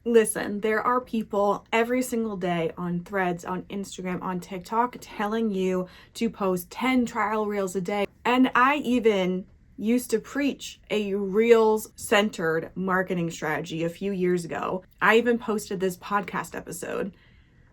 Listen, there are people every single day on Threads, on Instagram, on TikTok telling you to post 10 trial reels a day. And I even used to preach a reels centered marketing strategy a few years ago. I even posted this podcast episode.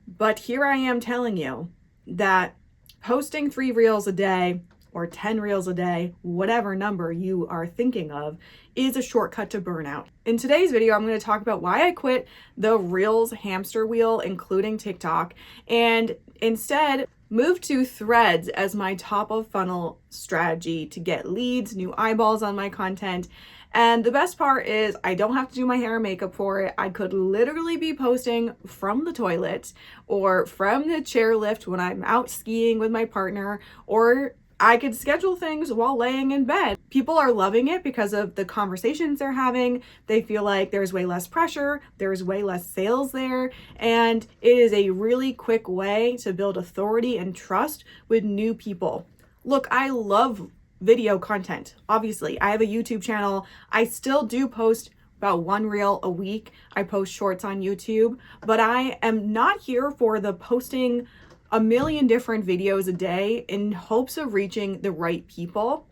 But here I am telling you that posting 3 reels a day or 10 reels a day, whatever number you are thinking of, is a shortcut to burnout. In today's video, I'm going to talk about why I quit the reels hamster wheel, including TikTok, and instead moved to Threads as my top of funnel strategy to get leads, new eyeballs on my content. And the best part is I don't have to do my hair and makeup for it. I could literally be posting from the toilet or from the chairlift when I'm out skiing with my partner, or I could schedule things while laying in bed. People are loving it because of the conversations they're having. They feel like there's way less pressure, there's way less sales there, and it is a really quick way to build authority and trust with new people. Look, I love video content. Obviously, I have a YouTube channel. I still do post about 1 reel a week. I post shorts on YouTube, but I am not here for the posting a million different videos a day in hopes of reaching the right people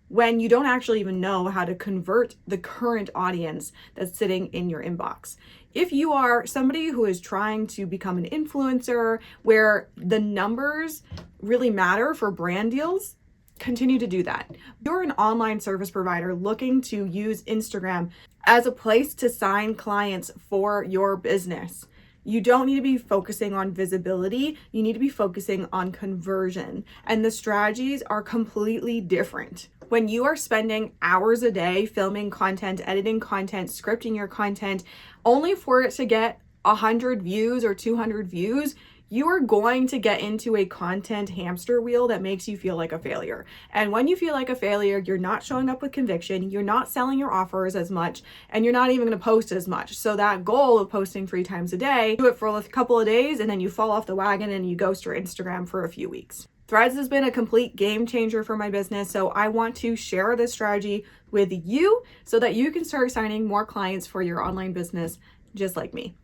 when you don't actually even know how to convert the current audience that's sitting in your inbox. If you are somebody who is trying to become an influencer where the numbers really matter for brand deals, continue to do that. If you're an online service provider looking to use Instagram as a place to sign clients for your business, you don't need to be focusing on visibility. You need to be focusing on conversion. And the strategies are completely different. When you are spending hours a day filming content, editing content, scripting your content, only for it to get 100 views or 200 views, you are going to get into a content hamster wheel that makes you feel like a failure. And when you feel like a failure, you're not showing up with conviction, you're not selling your offers as much, and you're not even going to post as much. So that goal of posting 3 times a day, do it for a couple of days, and then you fall off the wagon and you ghost your Instagram for a few weeks. Threads has been a complete game changer for my business, so I want to share this strategy with you so that you can start signing more clients for your online business just like me.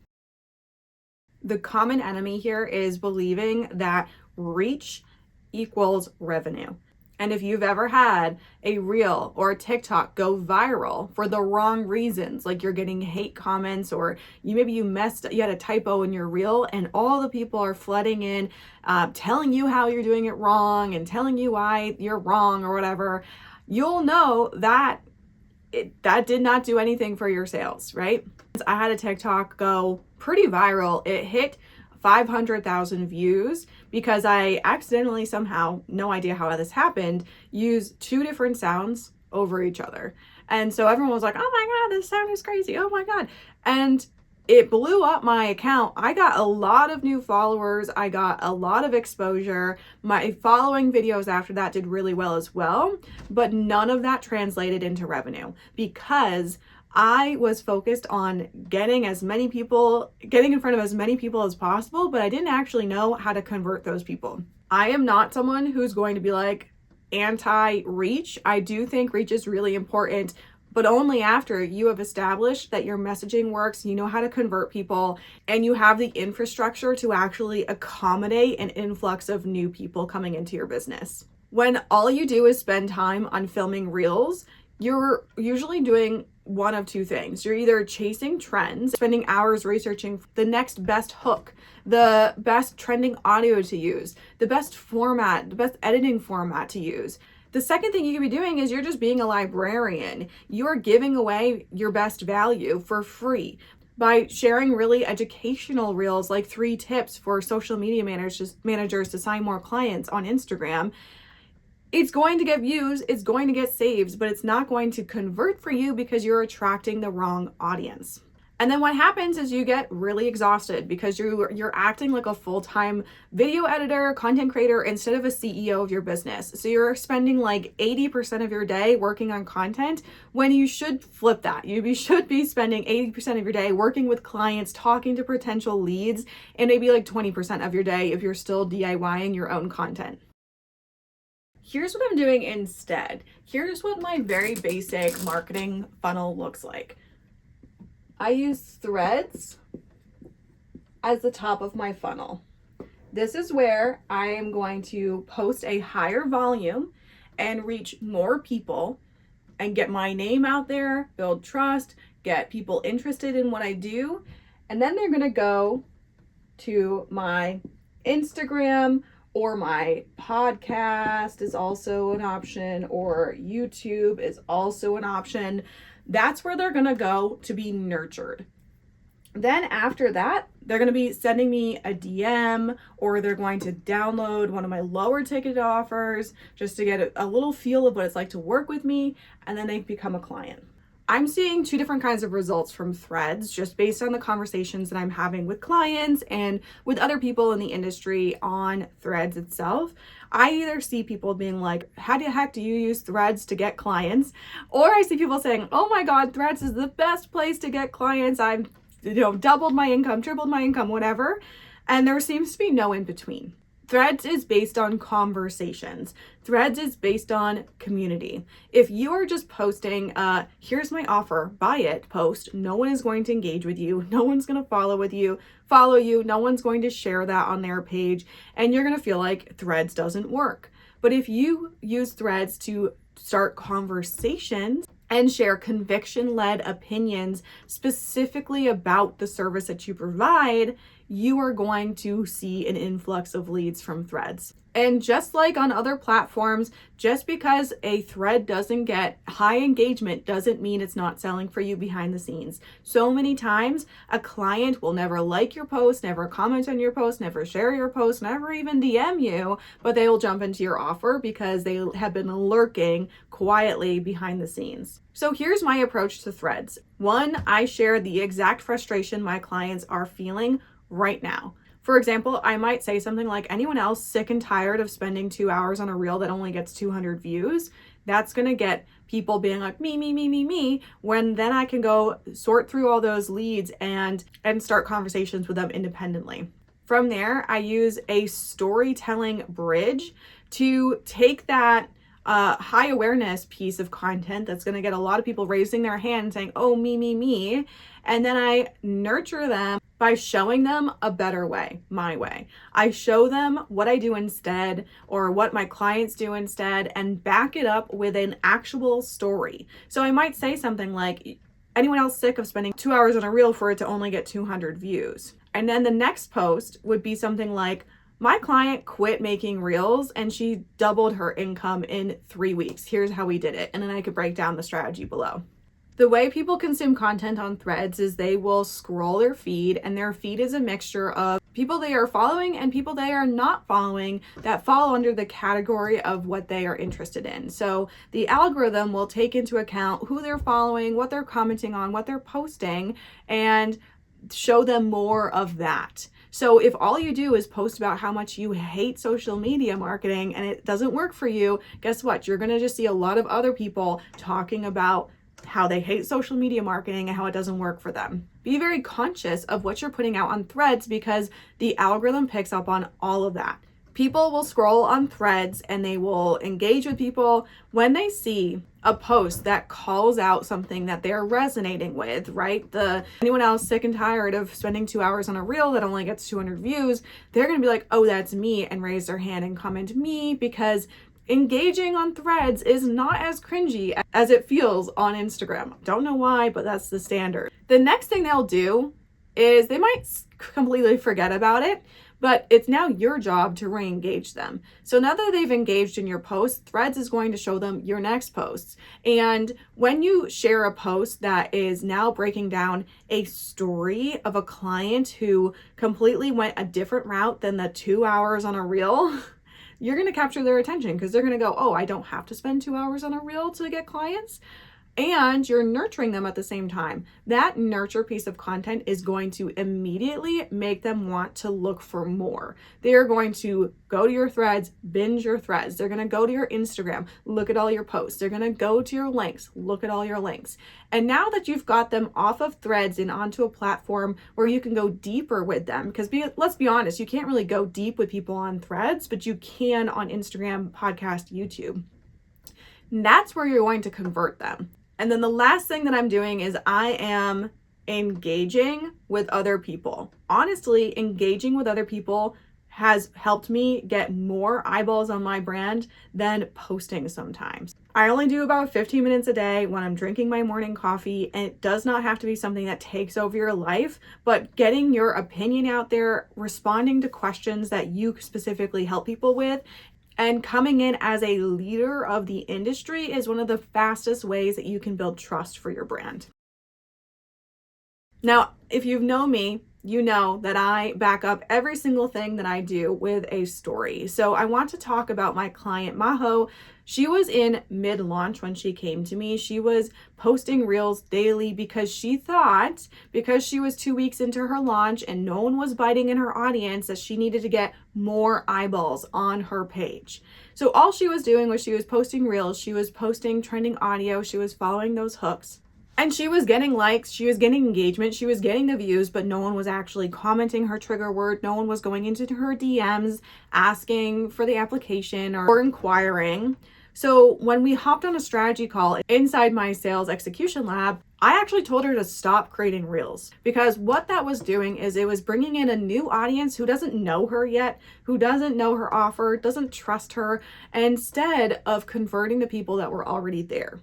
The common enemy here is believing that reach equals revenue. And if you've ever had a reel or a TikTok go viral for the wrong reasons, like you're getting hate comments, or you had a typo in your reel and all the people are flooding in, telling you how you're doing it wrong and telling you why you're wrong or whatever, you'll know that that did not do anything for your sales, right? I had a TikTok go pretty viral. It hit 500,000 views because I accidentally somehow, no idea how this happened, used 2 different sounds over each other. And so everyone was like, oh my God, this sound is crazy. Oh my God. And it blew up my account. I got a lot of new followers. I got a lot of exposure. My following videos after that did really well as well, but none of that translated into revenue because I was focused on getting in front of as many people as possible, but I didn't actually know how to convert those people. I am not someone who's going to be like anti-reach. I do think reach is really important, but only after you have established that your messaging works, you know how to convert people, and you have the infrastructure to actually accommodate an influx of new people coming into your business. When all you do is spend time on filming reels, you're usually doing one of 2 things. You're either chasing trends, spending hours researching the next best hook, the best trending audio to use, the best format, the best editing format to use. The second thing you could be doing is you're just being a librarian. You're giving away your best value for free by sharing really educational reels like 3 tips for social media managers to sign more clients on Instagram. It's going to get views, it's going to get saves, but it's not going to convert for you because you're attracting the wrong audience. And then what happens is you get really exhausted because you're acting like a full-time video editor, content creator, instead of a CEO of your business. So you're spending like 80% of your day working on content when you should flip that. You should be spending 80% of your day working with clients, talking to potential leads, and maybe like 20% of your day if you're still DIYing your own content. Here's what I'm doing instead. Here's what my very basic marketing funnel looks like. I use Threads as the top of my funnel. This is where I am going to post a higher volume and reach more people and get my name out there, build trust, get people interested in what I do. And then they're going to go to my Instagram, or my podcast is also an option, or YouTube is also an option. That's where they're going to go to be nurtured. Then after that, they're going to be sending me a DM, or they're going to download one of my lower ticket offers just to get a little feel of what it's like to work with me, and then they become a client. I'm seeing two different kinds of results from Threads just based on the conversations that I'm having with clients and with other people in the industry on Threads itself. I either see people being like, how the heck do you use Threads to get clients? Or I see people saying, oh my God, Threads is the best place to get clients. I've doubled my income, tripled my income, whatever. And there seems to be no in between. Threads is based on conversations. Threads is based on community. If you are just posting, here's my offer, buy it, post, no one is going to engage with you. No one's going to follow you. No one's going to share that on their page. And you're going to feel like Threads doesn't work. But if you use Threads to start conversations and share conviction-led opinions specifically about the service that you provide, you are going to see an influx of leads from Threads. And just like on other platforms, just because a thread doesn't get high engagement doesn't mean it's not selling for you behind the scenes. So many times, a client will never like your post, never comment on your post, never share your post, never even DM you, but they will jump into your offer because they have been lurking quietly behind the scenes. So here's my approach to Threads. One, I share the exact frustration my clients are feeling right now. For example, I might say something like, anyone else sick and tired of spending 2 hours on a reel that only gets 200 views? That's going to get people being like, me, when then I can go sort through all those leads and start conversations with them independently. From there, I use a storytelling bridge to take that high awareness piece of content that's going to get a lot of people raising their hand saying, oh, me. And then I nurture them by showing them a better way, my way. I show them what I do instead, or what my clients do instead, and back it up with an actual story. So I might say something like, anyone else sick of spending 2 hours on a reel for it to only get 200 views? And then the next post would be something like, my client quit making reels and she doubled her income in 3 weeks. Here's how we did it. And then I could break down the strategy below. The way people consume content on Threads is they will scroll their feed, and their feed is a mixture of people they are following and people they are not following that fall under the category of what they are interested in. So the algorithm will take into account who they're following, what they're commenting on, what they're posting, and show them more of that. So if all you do is post about how much you hate social media marketing and it doesn't work for you, guess what? You're going to just see a lot of other people talking about how they hate social media marketing and how it doesn't work for them. Be very conscious of what you're putting out on Threads because the algorithm picks up on all of that. People will scroll on Threads and they will engage with people when they see a post that calls out something that they're resonating with, right? Anyone else sick and tired of spending 2 hours on a reel that only gets 200 views, they're going to be like, oh, that's me, and raise their hand and comment me, because engaging on Threads is not as cringy as it feels on Instagram. Don't know why, but that's the standard. The next thing they'll do is they might completely forget about it, but it's now your job to re-engage them. So now that they've engaged in your post, Threads is going to show them your next posts. And when you share a post that is now breaking down a story of a client who completely went a different route than the 2 hours on a reel, you're going to capture their attention because they're going to go, oh, I don't have to spend 2 hours on a reel to get clients. And you're nurturing them at the same time. That nurture piece of content is going to immediately make them want to look for more. They are going to go to your Threads, binge your Threads. They're going to go to your Instagram, look at all your posts. They're going to go to your links, look at all your links. And now that you've got them off of Threads and onto a platform where you can go deeper with them, because let's be honest, you can't really go deep with people on Threads, but you can on Instagram, podcast, YouTube. And that's where you're going to convert them. And then the last thing that I'm doing is I am engaging with other people. Honestly, engaging with other people has helped me get more eyeballs on my brand than posting sometimes. I only do about 15 minutes a day when I'm drinking my morning coffee, and it does not have to be something that takes over your life, but getting your opinion out there, responding to questions that you specifically help people with, and coming in as a leader of the industry is one of the fastest ways that you can build trust for your brand. Now, if you've known me, you know that I back up every single thing that I do with a story. So I want to talk about my client, Maho. She was in mid launch when she came to me. She was posting reels daily because she thought, because she was 2 weeks into her launch and no one was biting in her audience, that she needed to get more eyeballs on her page. So all she was doing was she was posting reels, she was posting trending audio, she was following those hooks. And she was getting likes, she was getting engagement, she was getting the views, but no one was actually commenting her trigger word. No one was going into her DMs asking for the application or inquiring. So when we hopped on a strategy call inside my sales execution lab, I actually told her to stop creating reels, because what that was doing is it was bringing in a new audience who doesn't know her yet, who doesn't know her offer, doesn't trust her, instead of converting the people that were already there.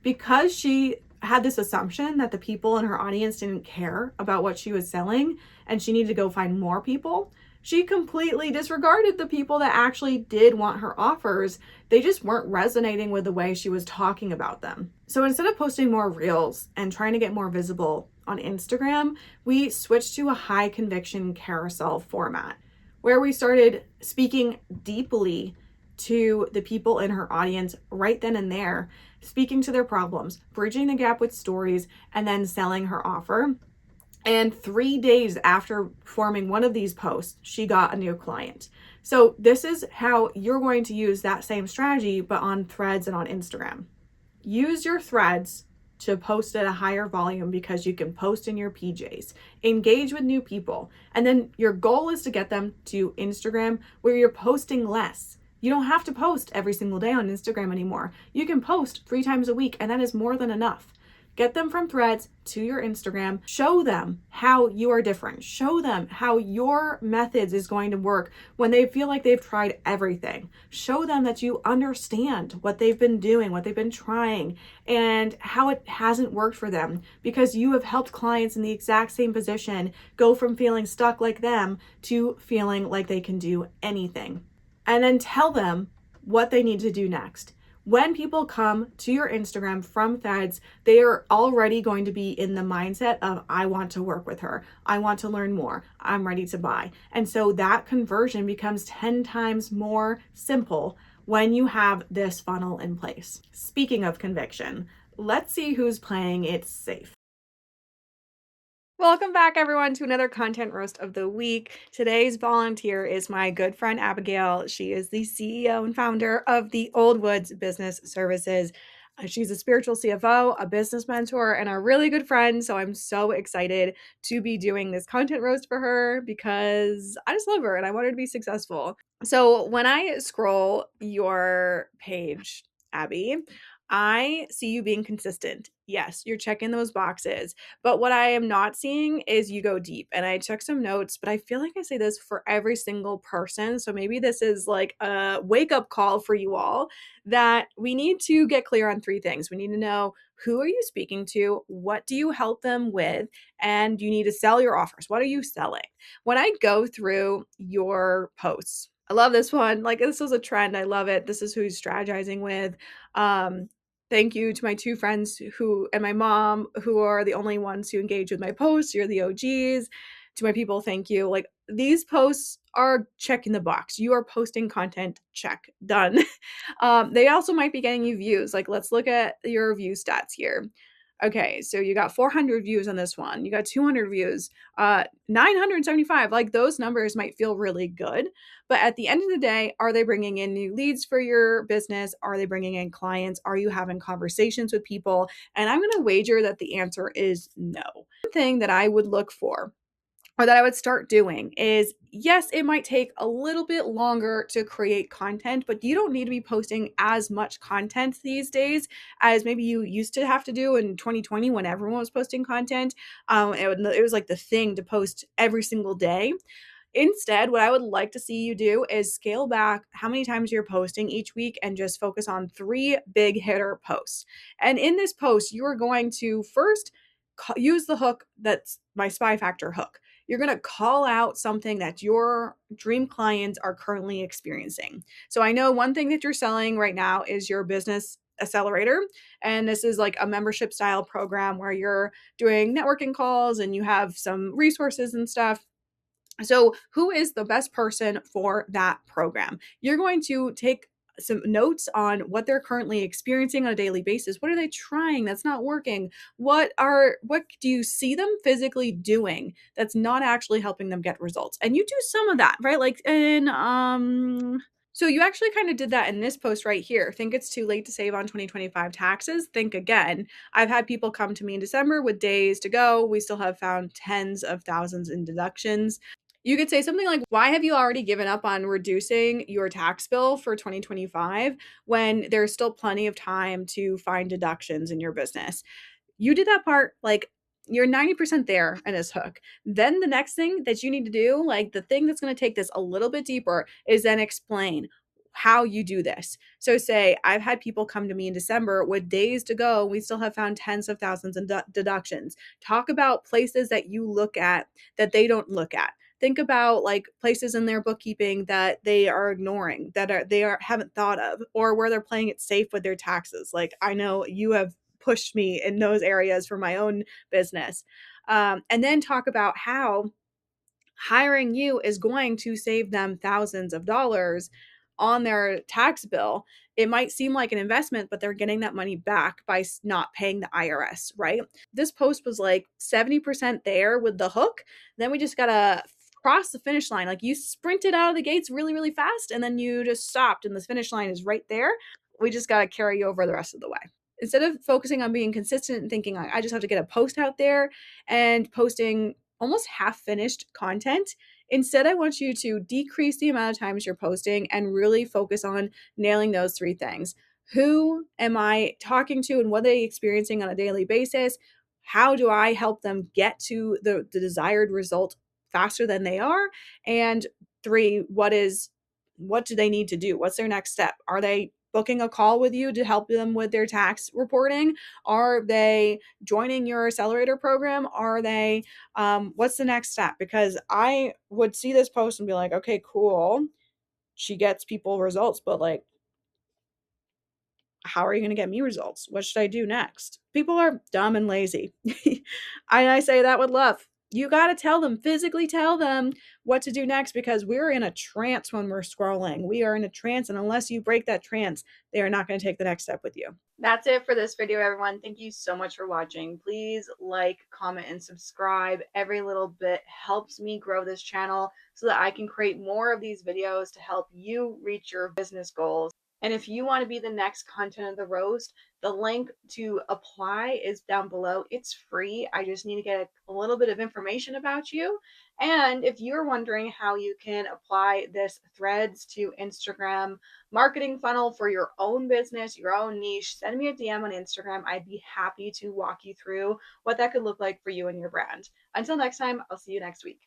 Because she had this assumption that the people in her audience didn't care about what she was selling and she needed to go find more people, she completely disregarded the people that actually did want her offers. They just weren't resonating with the way she was talking about them. So instead of posting more reels and trying to get more visible on Instagram, we switched to a high conviction carousel format where we started speaking deeply to the people in her audience right then and there, speaking to their problems, bridging the gap with stories, and then selling her offer. And 3 days after forming one of these posts, she got a new client. So this is how you're going to use that same strategy, but on Threads and on Instagram. Use your Threads to post at a higher volume because you can post in your PJs. Engage with new people. And then your goal is to get them to Instagram where you're posting less. You don't have to post every single day on Instagram anymore. You can post 3 times a week, and that is more than enough. Get them from Threads to your Instagram. Show them how you are different. Show them how your methods is going to work when they feel like they've tried everything. Show them that you understand what they've been doing, what they've been trying, and how it hasn't worked for them, because you have helped clients in the exact same position go from feeling stuck like them to feeling like they can do anything. And then tell them what they need to do next. When people come to your Instagram from Threads, they are already going to be in the mindset of, I want to work with her. I want to learn more. I'm ready to buy. And so that conversion becomes 10 times more simple when you have this funnel in place. Speaking of conviction, let's see who's playing it safe. Welcome back, everyone, to another content roast of the week. Today's volunteer is my good friend Abigail. She is the CEO and founder of the Old Woods Business Services. She's a spiritual CFO, a business mentor, and a really good friend. So I'm so excited to be doing this content roast for her because I just love her and I want her to be successful. So when I scroll your page, Abby, I see you being consistent. Yes, you're checking those boxes. But what I am not seeing is you go deep. And I took some notes, but I feel like I say this for every single person. So maybe this is like a wake up call for you all, that we need to get clear on 3 things. We need to know, who are you speaking to? What do you help them with? And you need to sell your offers. What are you selling? When I go through your posts, I love this one. Like, this was a trend. I love it. This is who he's strategizing with. Thank you to my 2 friends who and my mom, who are the only ones who engage with my posts. You're the OGs. To my people, thank you. Like, these posts are checking the box. You are posting content, check, done. They also might be getting you views. Like, let's look at your view stats here. Okay, so you got 400 views on this one. You got 200 views, 975. Like, those numbers might feel really good, but at the end of the day, are they bringing in new leads for your business? Are they bringing in clients? Are you having conversations with people? And I'm going to wager that the answer is no. One thing that I would look for or that I would start doing is, yes, it might take a little bit longer to create content, but you don't need to be posting as much content these days as maybe you used to have to do in 2020 when everyone was posting content. It was like the thing to post every single day. Instead, what I would like to see you do is scale back how many times you're posting each week and just focus on 3 big hitter posts. And in this post, you are going to first use the hook that's my Spy Factor hook. You're going to call out something that your dream clients are currently experiencing. So I know one thing that you're selling right now is your business accelerator, and this is like a membership style program where you're doing networking calls and you have some resources and stuff. So, who is the best person for that program? You're going to take some notes on what they're currently experiencing on a daily basis. What are they trying that's not working? What do you see them physically doing that's not actually helping them get results? And you do some of that, right? Like in so you actually kind of did that in this post right here. Think it's too late to save on 2025 taxes? Think again. I've had people come to me in December with days to go. We still have found tens of thousands in deductions. You could say something like, why have you already given up on reducing your tax bill for 2025 when there's still plenty of time to find deductions in your business? You did that part, like you're 90% there in this hook. Then the next thing that you need to do, like the thing that's going to take this a little bit deeper, is then explain how you do this. So say I've had people come to me in December with days to go. We still have found tens of thousands in deductions. Talk about places that you look at that they don't look at. Think about like places in their bookkeeping that they are ignoring, that haven't thought of, or where they're playing it safe with their taxes. Like I know you have pushed me in those areas for my own business. And then talk about how hiring you is going to save them thousands of dollars on their tax bill. It might seem like an investment, but they're getting that money back by not paying the IRS, right? This post was like 70% there with the hook. Then we just got to cross the finish line. Like you sprinted out of the gates really, really fast, and then you just stopped, and the finish line is right there. We just got to carry you over the rest of the way. Instead of focusing on being consistent and thinking, I just have to get a post out there and posting almost half finished content. Instead, I want you to decrease the amount of times you're posting and really focus on nailing those 3 things. Who am I talking to and what are they experiencing on a daily basis? How do I help them get to the desired result faster than they are? And 3, what do they need to do? What's their next step? Are they booking a call with you to help them with their tax reporting? Are they joining your accelerator program? Are they what's the next step? Because I would see this post and be like, okay, cool, she gets people results, but like, how are you going to get me results? What should I do next? People are dumb and lazy. I say that with love. You got to tell them, physically tell them what to do next, because we're in a trance when we're scrolling. We are in a trance, and unless you break that trance, they are not going to take the next step with you. That's it for this video, everyone. Thank you so much for watching. Please like, comment, and subscribe. Every little bit helps me grow this channel so that I can create more of these videos to help you reach your business goals. And if you want to be the next content of the roast, the link to apply is down below. It's free. I just need to get a little bit of information about you. And if you're wondering how you can apply this Threads to Instagram marketing funnel for your own business, your own niche, send me a DM on Instagram. I'd be happy to walk you through what that could look like for you and your brand. Until next time, I'll see you next week.